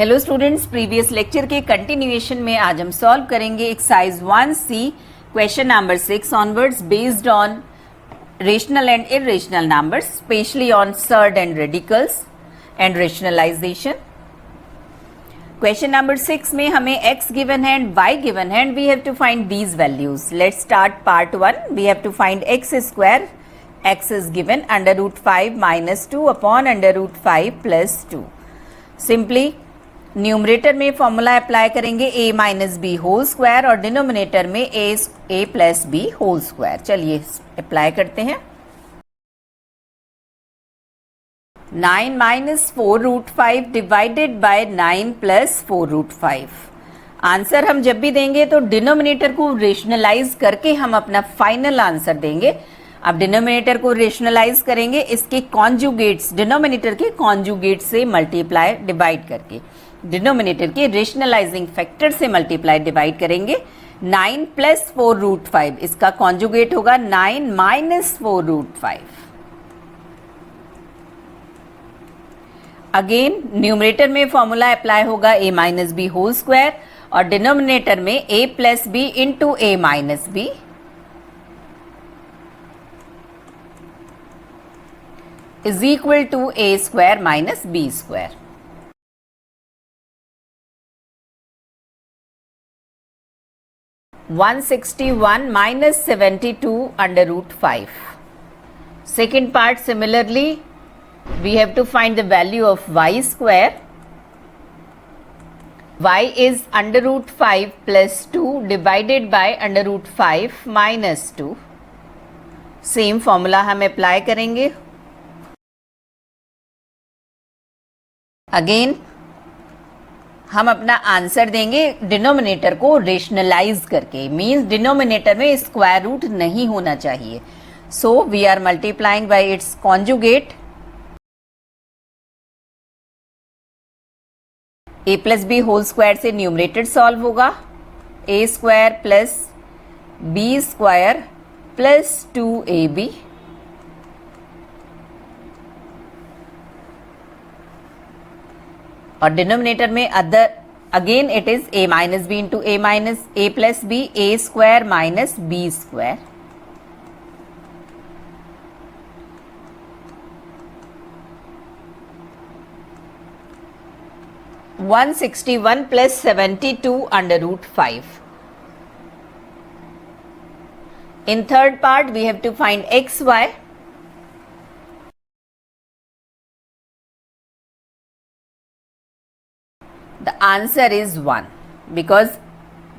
Hello students, previous lecture के continuation में आज हम सॉल्व करेंगे exercise 1C question number 6 onwards based on rational and irrational numbers, specially on surd and radicals and rationalisation. Question number 6 में हमें x given है and y given है and we have to find these values. Let's start part 1। We have to find x square. x is given √5 minus 2 upon √5 plus 2। Simply numerator में formula apply करेंगे a minus B whole square और denominator में a plus B whole square. चलिए apply करते हैं। 9 minus 4√5 divided by 9 plus 4√5। Answer हम जब भी देंगे तो डिनोमिनेटर को रेशनलाइज करके हम अपना फाइनल आंसर देंगे। अब डिनोमिनेटर को रेशनलाइज करेंगे इसके कॉन्जुगेट्स, डिनोमिनेटर के कॉन्जुगेट से मल्टीप्लाई डिवाइड करके, डिनोमिनेटर के रेशनलाइजिंग फैक्टर से मल्टीप्लाई डिवाइड करेंगे। 9 प्लस 4√5 इसका कॉन्जुगेट होगा 9 माइनस 4√5। अगेन न्यूमरेटर में फॉर्मूला अप्लाई होगा a minus B whole square और डिनोमिनेटर में a plus B into a minus B is equal to a square minus b square. (161 minus 72 under root 5). Second part, similarly we have to find the value of y square. y is under root 5 plus 2 divided by under root 5 minus 2. Same formula हम apply करेंगे। Again हम अपना answer देंगे denominator को rationalise करके, means denominator में square root नहीं होना चाहिए। So we are multiplying by its conjugate. a plus B whole square से न्यूमरेटर सॉल्व होगा, a square plus B square plus 2ab और डिनोमिनेटर में other, again it is a minus B into a minus a plus B a square minus B square. (161 plus 72 under root 5). In third part we have to find x, y. The answer is 1 because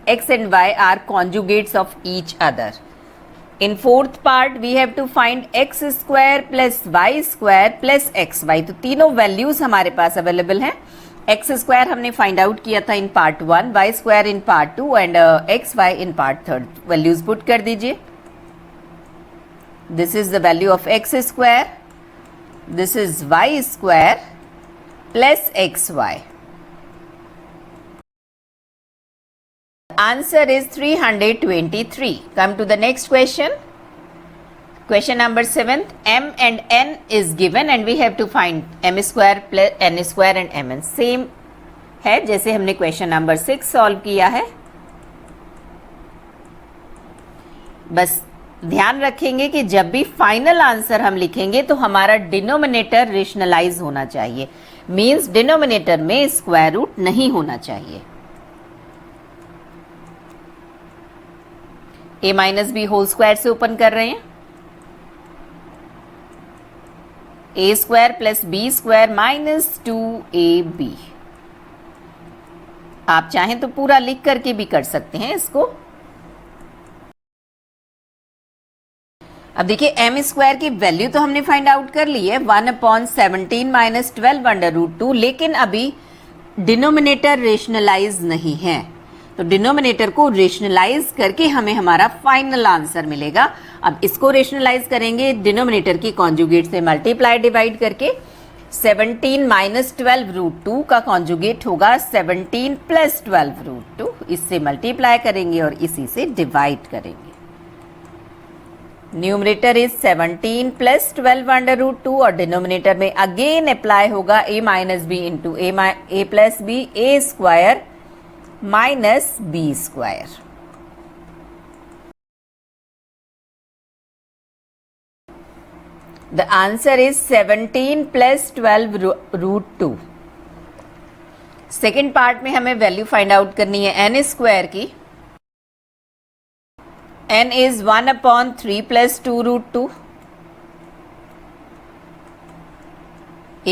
x and y are conjugates of each other. In fourth part we have to find x square plus y square plus xy. तो तीनों values हमारे पास available हैं। x square हमने find out किया था in part 1, y square in part 2 and X Y in part 3। Values put कर दीजिए। This is the value of x square, this is y square plus xy। Answer is 323. Come to the next question. Question number 7. m and n is given and we have to find m square plus n square and mn. Same है जैसे हमने question number 6 solve किया है। बस ध्यान रखेंगे कि जब भी फाइनल आंसर हम लिखेंगे तो हमारा डिनोमिनेटर रेशनलाइज होना चाहिए, मींस डिनोमिनेटर में स्क्वायर रूट नहीं होना चाहिए। a minus B whole square से ओपन कर रहे हैं, a square plus B square minus 2ab। आप चाहें तो पूरा लिख करके भी कर सकते हैं इसको। अब देखिए m स्क्वायर की वैल्यू तो हमने फाइंड आउट कर ली है 1/17 माइनस 12 अंडर रूट 2, लेकिन अभी डिनोमिनेटर रेशनलाइज नहीं है, तो डिनोमिनेटर को रेशनलाइज करके हमें हमारा फाइनल आंसर मिलेगा। अब इसको रेशनलाइज करेंगे डिनोमिनेटर की कॉन्जुगेट से मल्टीप्लाई डिवाइड करके। 17 माइनस 12 रूट 2 का कॉन्जुगेट होगा 17 प्लस 12 रूट 2। इससे मल्टीप्लाई करेंगे और इसी से डिवाइड करेंगे। Numerator is 17 plus 12 under root 2 और डिनोमिनेटर में अगेन अप्लाई होगा a minus B into A plus B, A square minus B square. The answer is 17 plus 12 root 2। Second part में हमें वैल्यू फाइंड आउट करनी है N square की। n is 1 upon 3 plus 2 root 2,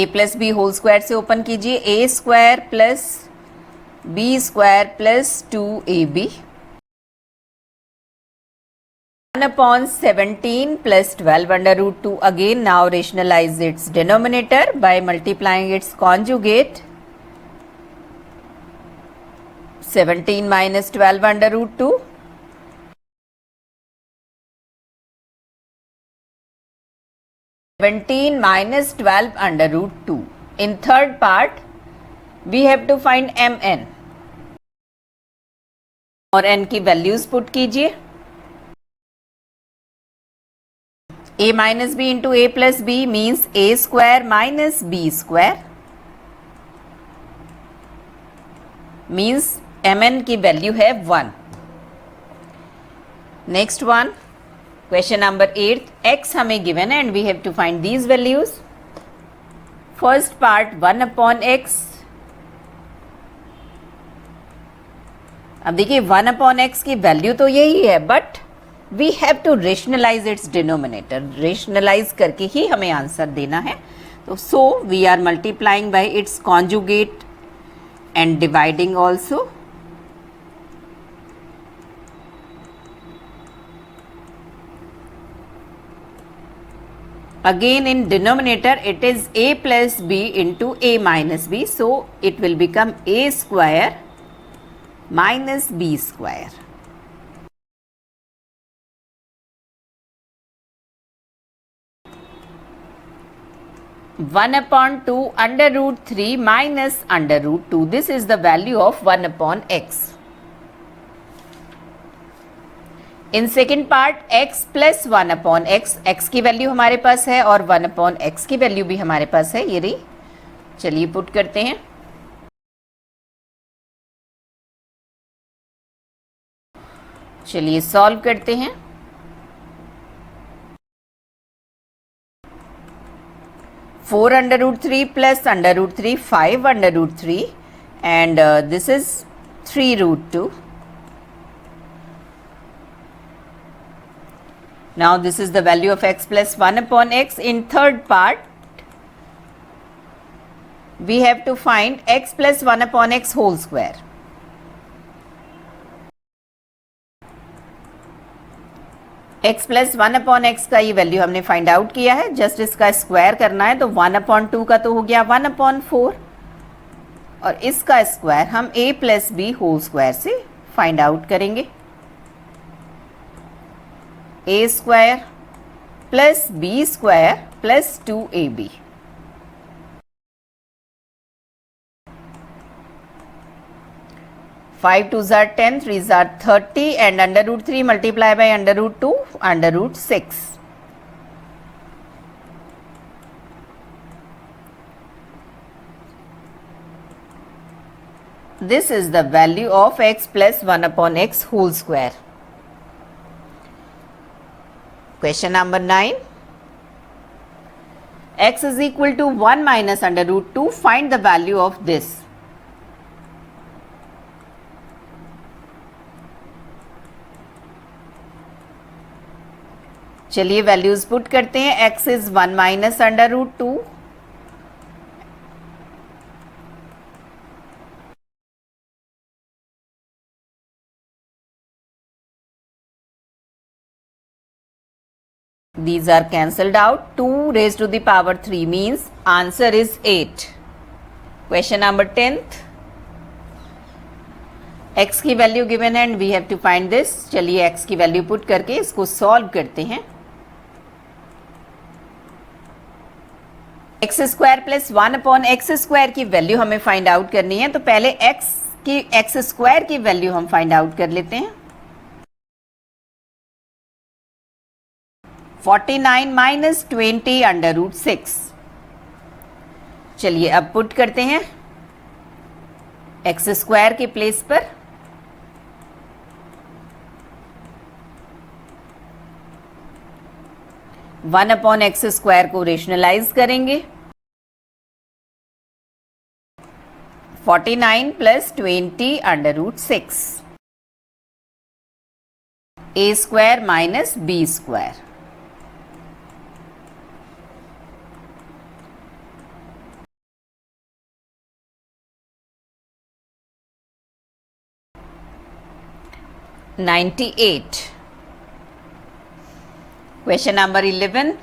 a plus b whole square से open कीजिए, a square plus b square plus 2ab, 1 upon 17 plus 12 under root 2. Again now rationalize its denominator by multiplying its conjugate, 17 minus 12 under root 2, 17 minus 12 under root 2. In third part, we have to find mn और n की values put कीजिए। a minus b into a plus b means a square minus b square, means mn की value है 1। Next one, question number 8, x हमें given है and we have to find these values. First part 1 upon x। अब देखिए 1 upon x की value तो यही है, but we have to rationalise its denominator. Rationalise करके ही हमें आंसर देना है। तो so we are multiplying by its conjugate and dividing also. Again in denominator it is a plus b into a minus b, so it will become a square minus b square. One upon 2 under root 3 minus under root 2. This is the value of 1 upon x. In second part x plus 1 upon x, x की value हमारे पास है और 1 upon x की value भी हमारे पास है, ये रही। चलिए पुट करते हैं। चलिए सॉल्व करते हैं। Four under root 3 plus under root 3, 5 under root 3 and this is 3 root 2। Now this is the value of x plus 1 upon x. In third part, we have to find x plus 1 upon x whole square. x plus 1 upon x का ये value हमने find out किया है, just इसका square करना है। तो 1 upon 2 का तो हो गया 1 upon 4 और इसका स्क्वायर हम a plus b whole square से फाइंड आउट करेंगे। a square plus b square plus 2ab, five two जार 10, 3 जार 30 and under root 3 multiply by under root 2 under root 6। This is the value of x plus 1 upon x whole square. Question number 9. X is equal to 1 minus under root 2. Find the value of this. चलिए values put करते हैं। x is 1 minus under root 2. These are cancelled out. 2 raised to the power 3 means answer is 8. Question number 10th. x की value given है and we have to find this. चलिए x की value put करके इसको solve करते हैं। X square plus 1 upon X square की value हमें फाइंड आउट करनी है। तो पहले एक्स स्क्वायर की वैल्यू हम फाइंड आउट कर लेते हैं। 49 माइनस 20 अंडर रूट 6। चलिए अब पुट करते हैं एक्स स्क्वायर के प्लेस पर। वन अपॉन एक्स स्क्वायर को रेशनलाइज करेंगे। 49 plus 20 under root 6 A square minus B square. Question number 11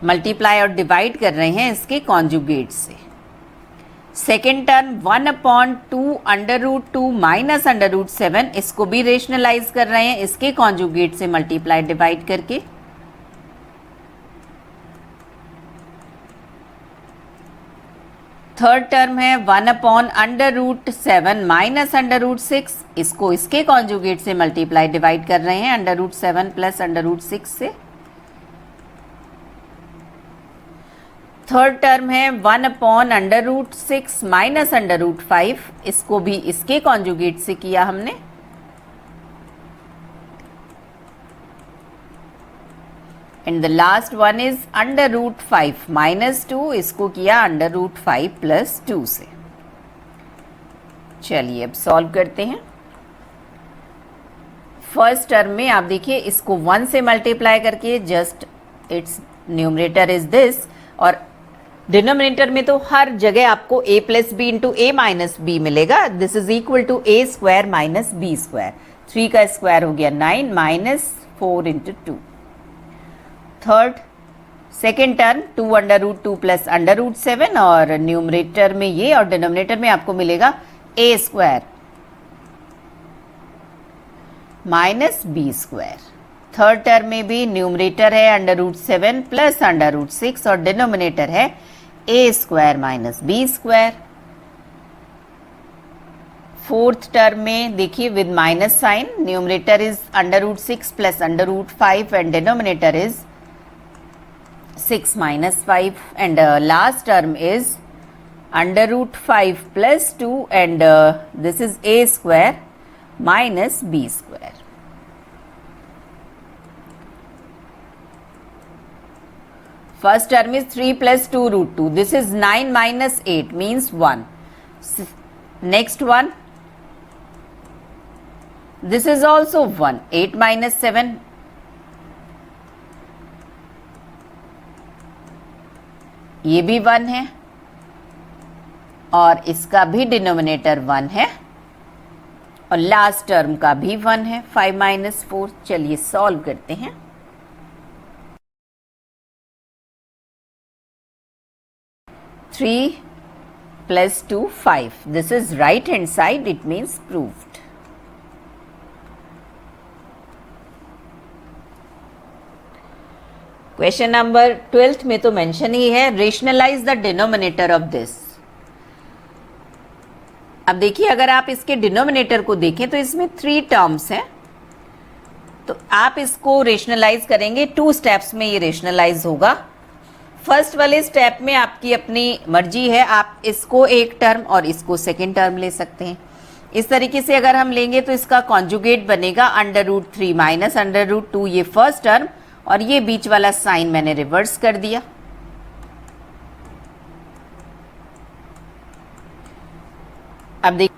multiply और डिवाइड कर रहे हैं इसके कॉन्जुगेट से। Second term 1 upon 2 under root 2 minus under root 7, इसको भी रेशनलाइज कर रहे हैं इसके कॉन्जुगेट से मल्टीप्लाई डिवाइड करके। थर्ड टर्म है 1 upon under root 7 minus under root 6, इसको इसके कॉन्जुगेट से मल्टीप्लाई डिवाइड कर रहे हैं under root 7 plus under root 6 से। थर्ड टर्म है 1 upon under root 6 minus under root 5, इसको भी इसके कॉन्जुगेट से किया हमने। And the last one is under root 5 minus 2, इसको किया अंडर रूट 5 प्लस 2 से। चलिए अब सॉल्व करते हैं। फर्स्ट टर्म में आप देखिए इसको 1 से मल्टीप्लाई करके just it's numerator is this, और डिनोमिनेटर में तो हर जगह आपको a plus B into A minus B मिलेगा। This is equal to A square minus B square. 3 का स्क्वायर हो गया 9 minus 4 into 2। Third second term 2 under root 2 plus under root 7, और न्यूमरेटर में ये और डिनोमिनेटर में आपको मिलेगा A square minus B square. Third term में भी न्यूमरेटर है under root 7 plus under root 6 और डिनोमिनेटर है A square minus B square. Fourth term में देखिए with minus sign, numerator is under root 6 plus under root 5 and denominator is 6 minus 5, and last term is under root 5 plus 2, and this is a square minus b square. First term is 3 plus 2 root 2. This is 9 minus 8 means 1. Next one, this is also 1. 8 minus 7. ये भी 1 है और इसका भी denominator 1 है और last term का भी 1 है, 5 माइनस 4। चलिए सॉल्व करते हैं। Three plus 2 5, this is right hand side, it means proved. Question number 12 में तो मेंशन ही है, rationalise the denominator of this. अब देखिए अगर आप इसके डिनोमिनेटर को देखें तो इसमें 3 टर्म्स हैं, तो आप इसको रेशनलाइज करेंगे 2 स्टेप्स में। ये रेशनलाइज होगा। फर्स्ट वाले स्टेप में आपकी अपनी मर्जी है, आप इसको एक टर्म और इसको सेकेंड टर्म ले सकते हैं। इस तरीके से अगर हम लेंगे तो इसका कॉन्जुगेट बनेगा under root 3 minus under root 2, ये फर्स्ट टर्म, और ये बीच वाला साइन मैंने रिवर्स कर दिया। अब देख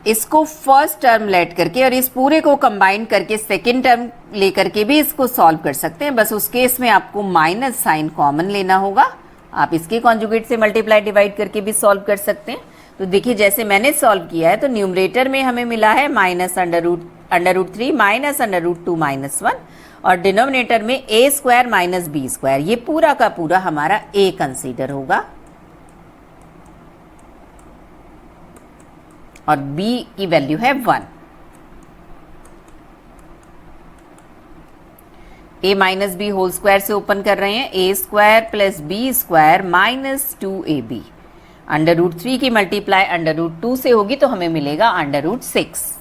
इसको फर्स्ट टर्म लेट करके और इस पूरे को कंबाइन करके सेकेंड टर्म लेकर के भी इसको सॉल्व कर सकते हैं। बस उस केस में आपको माइनस साइन कॉमन लेना होगा। आप इसके कॉन्जुगेट से मल्टीप्लाई डिवाइड करके भी सॉल्व कर सकते हैं। तो देखिए जैसे मैंने सॉल्व किया है तो न्यूमरेटर में हमें मिला है minus under root 3 minus under root 2 minus 1, और डिनोमिनेटर में A square minus B square. ये पूरा का पूरा हमारा ए कंसीडर होगा और b की वैल्यू है 1। a minus B whole square से ओपन कर रहे हैं, a square plus B square minus 2ab। Under root 3 की मल्टीप्लाई अंडर रूट 2 से होगी तो हमें मिलेगा अंडर रूट 6।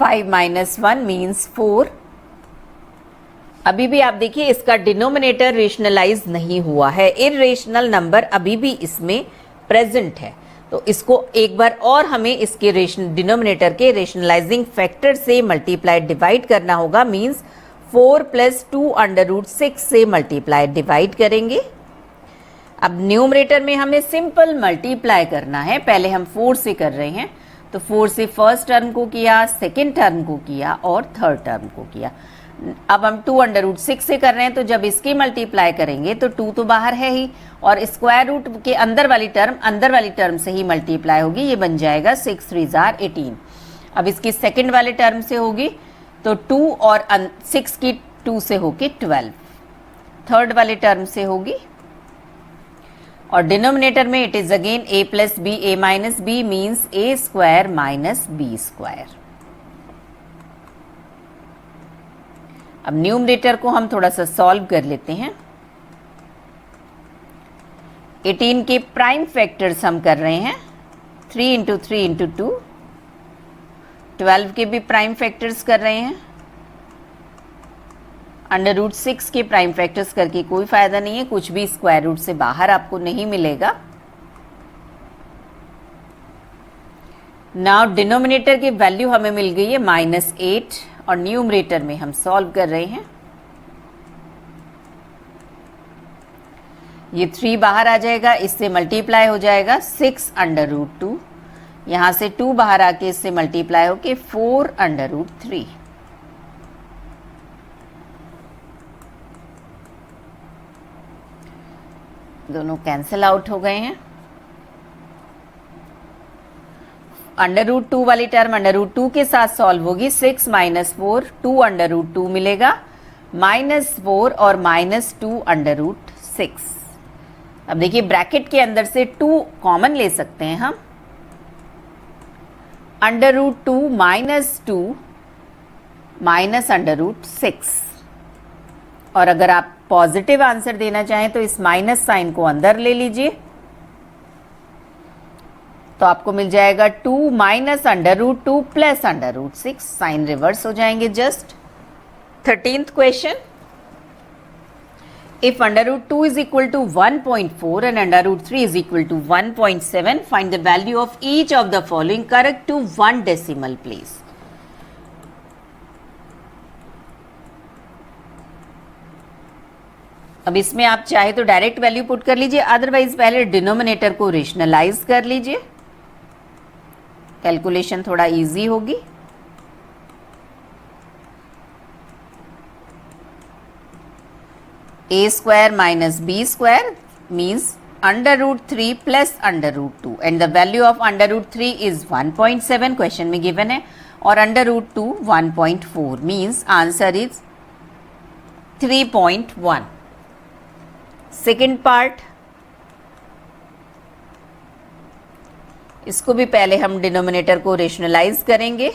5 minus 1 means 4। अभी भी आप देखिए इसका डिनोमिनेटर रेशनलाइज नहीं हुआ है, इर्रेशनल नंबर अभी भी इसमें प्रेजेंट है। तो इसको एक बार और हमें इसके डिनोमिनेटर के रेशनलाइजिंग फैक्टर से मल्टीप्लाई डिवाइड करना होगा, मीन्स 4 प्लस 2 अंडर रूट 6 से मल्टीप्लाई डिवाइड करेंगे। अब न्यूमरेटर में हमें सिंपल मल्टीप्लाई करना है, पहले हम 4 से कर रहे हैं, तो 4 से फर्स्ट टर्म को किया, सेकेंड टर्म को किया और थर्ड टर्म को किया। अब हम 2 अंडर रूट 6 से कर रहे हैं, तो जब इसकी मल्टीप्लाई करेंगे तो 2 तो बाहर है ही, और स्क्वायर रूट के अंदर वाली टर्म से ही मल्टीप्लाई होगी, ये बन जाएगा 6 3 जार 18। अब इसकी सेकेंड वाले टर्म से होगी तो 2 और 6 की 2 से होगी 12, थर्ड वाले टर्म से होगी, और डिनोमिनेटर में it is again a plus B, a minus B means a square minus B square. अब न्यूमरेटर को हम थोड़ा सा सॉल्व कर लेते हैं। 18 के प्राइम फैक्टर्स हम कर रहे हैं, 3 इंटू 3 इंटू 2। 12 के भी प्राइम फैक्टर्स कर रहे हैं, अंडर रूट 6 के प्राइम फैक्टर्स करके कोई फायदा नहीं है, कुछ भी स्क्वायर रूट से बाहर आपको नहीं मिलेगा। नाउ डिनोमिनेटर की वैल्यू हमें मिल गई है -8, और न्यूमरेटर में हम सॉल्व कर रहे हैं। ये 3 बाहर आ जाएगा, इससे मल्टीप्लाई हो जाएगा 6 अंडर रूट 2, यहां से 2 बाहर आके इससे मल्टीप्लाई होके 4 अंडर रूट 3। दोनों कैंसिल आउट हो गए हैं। अंडर रूट 2 वाली टर्म अंडर रूट 2 के साथ सॉल्व होगी, 6 माइनस 4, 2 अंडर रूट 2 मिलेगा, -4 और -2 अंडर रूट 6। अब देखिए ब्रैकेट के अंदर से 2 कॉमन ले सकते हैं हम, under root 2 -2 minus under root 6, और अगर आप पॉजिटिव आंसर देना चाहें तो इस माइनस साइन को अंदर ले लीजिए, तो आपको मिल जाएगा 2 minus under root 2 plus under root 6, sign reverse हो जाएंगे just. 13th question, if under root 2 is equal to 1.4 and under root 3 is equal to 1.7, find the value of each of the following correct to 1 decimal place. अब इसमें आप चाहे तो direct value put कर लीजिए, otherwise पहले denominator को rationalise कर लीजिए, कैलकुलेशन थोड़ा इजी होगी। a square minus B square means under root 3 plus under root 2, and the value of under root 3 is 1.7 question में गिवन है, और under root 2 1.4 means answer is 3.1। Second part, इसको भी पहले हम डिनोमिनेटर को रेशनलाइज करेंगे।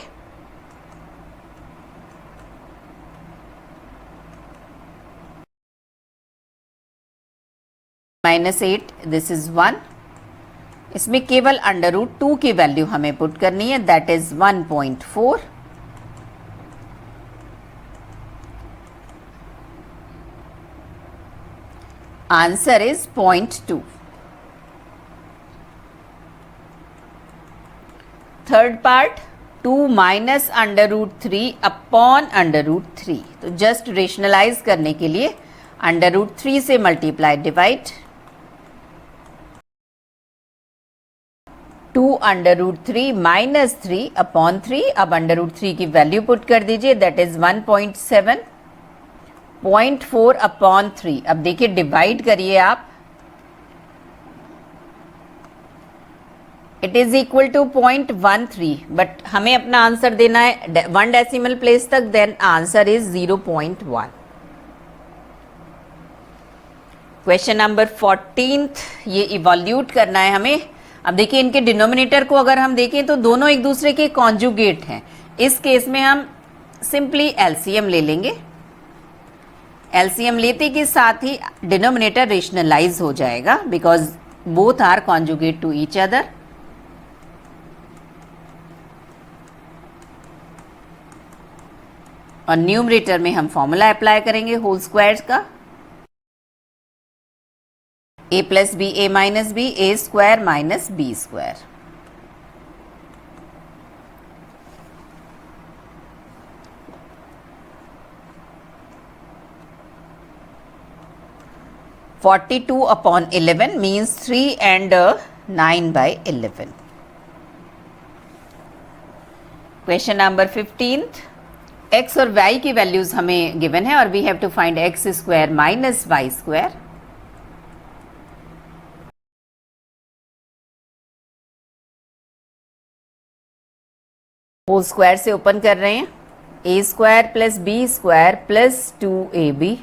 -8, दिस इज 1, इसमें केवल अंडर रूट 2 की वैल्यू हमें पुट करनी है, that is 1.4। Answer is 0.2। Third part, 2 minus under root 3 upon under root 3, तो जस्ट रेशनलाइज करने के लिए अंडर रूट 3 से multiply divide, 2 under root 3 minus 3 upon 3, अब अंडर रूट 3 की वैल्यू पुट कर दीजिए, दैट इज 1.7, 0.4 अपॉन 3। अब देखिए डिवाइड करिए आप, it is equal to 0.13, but हमें अपना आंसर देना है 1 डेसिमल प्लेस तक, then answer is 0.1। Question number 14th, ये इवॉल्यूट करना है हमें। अब देखिए इनके डिनोमिनेटर को अगर हम देखें तो दोनों एक दूसरे के कॉन्जुगेट हैं, इस केस में हम सिंपली एलसीएम ले लेंगे, एलसीएम लेते के साथ ही डिनोमिनेटर रेशनलाइज हो जाएगा, because both are conjugate to each other. और न्यूमरेटर में हम फॉर्मूला अप्लाई करेंगे होल स्क्वायर्स का, a plus B A minus b A square minus B square. (42 upon 11 means 3 and 9 by 11. Question number 15th, x और y की values हमें given है और we have to find x square minus y square. Whole square से open कर रहे हैं, ए square plus B square plus 2ab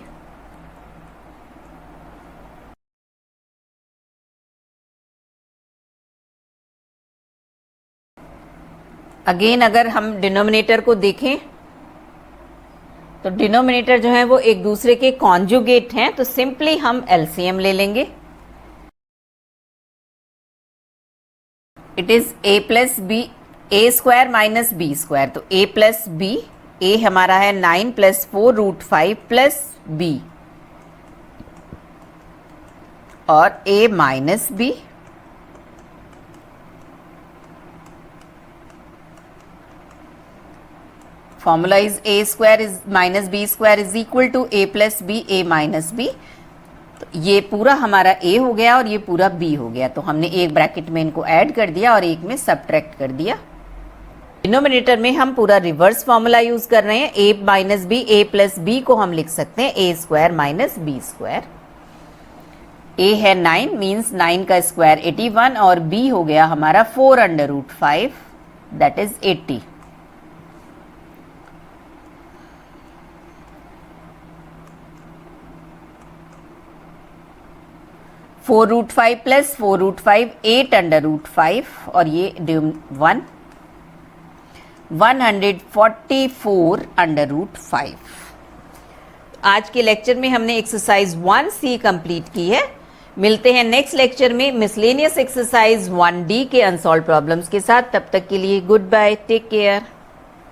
again अगर हम डिनोमिनेटर को देखें तो डिनोमिनेटर जो है वो एक दूसरे के कॉन्जुगेट हैं, तो सिंपली हम एलसीएम ले लेंगे। It is a plus B A square minus B square, तो ए प्लस बी, ए हमारा है 9 प्लस 4 रूट 5 प्लस बी और A minus B, formula is A square is minus B square is equal to A plus B A minus B. तो ये पूरा हमारा ए हो गया और ये पूरा बी हो गया, तो हमने एक ब्रैकेट में इनको ऐड कर दिया और एक में सब्ट्रैक्ट कर दिया। डिनोमिनेटर में हम पूरा रिवर्स फॉर्मूला यूज कर रहे हैं, ए माइनस बी ए प्लस बी को हम लिख सकते हैं ए स्क्वायर माइनस बी स्क्वायर। ए है 9 मीन्स 9 का स्क्वायर 81 और बी हो गया हमारा 4 under root 5 that is 80। Four root 5 plus 4 root 5 8 under root 5 और ये 144 अंडर रूट 5। आज के लेक्चर में हमने एक्सरसाइज 1C कंप्लीट की है। मिलते हैं नेक्स्ट लेक्चर में मिसलेनियस एक्सरसाइज 1D के अनसॉल्व प्रॉब्लम्स के साथ। तब तक के लिए गुड बाय, टेक केयर।